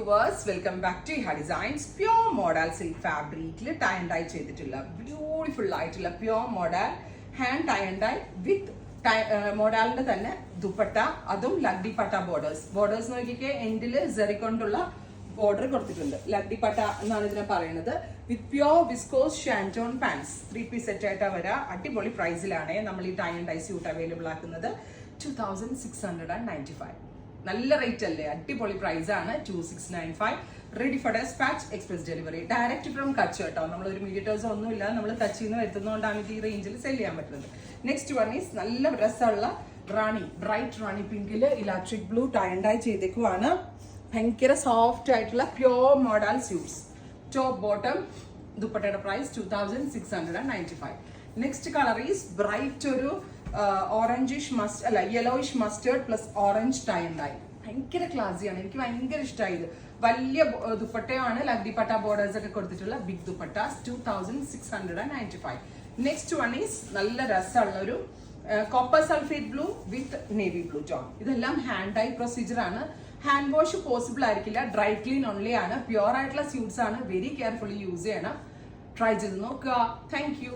viewers, welcome back to Iha Designs. Pure modal silk fabric tie and dye ചെയ്തിട്ടുള്ള beautiful ആയിട്ടുള്ള pure modal hand tie and dye with മോഡാലിന്റെ തന്നെ ദുപ്പട്ട, അതും ലഗ്ഡി പട്ട borders നോക്കിക്കേ, എൻഡില് സെറി കൊണ്ടുള്ള border കൊടുത്തിട്ടുണ്ട്. ലഗ്ഡി പട്ട എന്നാണ് ഇതിനെ പറയുന്നത്. With pure viscose shantoon pants 3-piece set ആയിട്ടാ വരാ. അടിപൊളി പ്രൈസിലാണ് നമ്മൾ ഈ tie and dye suit available ആക്കുന്നത്. 2695. നല്ല റേറ്റ് അല്ലേ? അടിപൊളി പ്രൈസ് ആണ്. 2695. Ready for dispatch, express delivery, direct from Kutch കേട്ടോ. നമ്മൾ ഒരു മീഡിയേറ്റേഴ്സ് ഒന്നും ഇല്ല, നമ്മൾ കച്ചിൽ നിന്ന് വരുത്തുന്നതുകൊണ്ടാണ് ഇത് ഈ റേഞ്ചിൽ സെല് ചെയ്യാൻ പറ്റുന്നത്. നെക്സ്റ്റ് വൺ ഈസ് നല്ല രസമുള്ള റാണി, ബ്രൈറ്റ് റാണി പിങ്കില് electric blue tie and dye ചെയ്തേക്കുവാണ്. ഭയങ്കര സോഫ്റ്റ് ആയിട്ടുള്ള pure model suits. Top bottom, ദുപ്പട്ടയുടെ price 2695. Next colour is bright ഒരു orangish yellowish mustard plus orange tie and dye. ഭയങ്കര ക്ലാസിയാണ്, എനിക്ക് ഭയങ്കര ഇഷ്ടമായി. ഇത് വലിയ ദുപ്പട്ടയാണ്, ലഗ്ഡി പട്ട ബോർഡേഴ്സ് ഒക്കെ കൊടുത്തിട്ടുള്ള big dupatta 2695. Next one is നല്ല രസമുള്ള ഒരു copper sulphate blue with navy blue tone. ഇതെല്ലാം ഹാൻഡ് ഡൈ പ്രൊസീജിയർ ആണ്. ഹാൻഡ് വാഷ് പോസിബിൾ ആയിരിക്കില്ല, ഡ്രൈ ക്ലീൻ ഓൺലി ആണ്. പ്യുവർ ആയിട്ടുള്ള സ്യൂട്ട്സ് ആണ്, വെരി കെയർഫുള്ളി യൂസ് ചെയ്യണം. ട്രൈ ചെയ്ത് നോക്കുക. Thank U.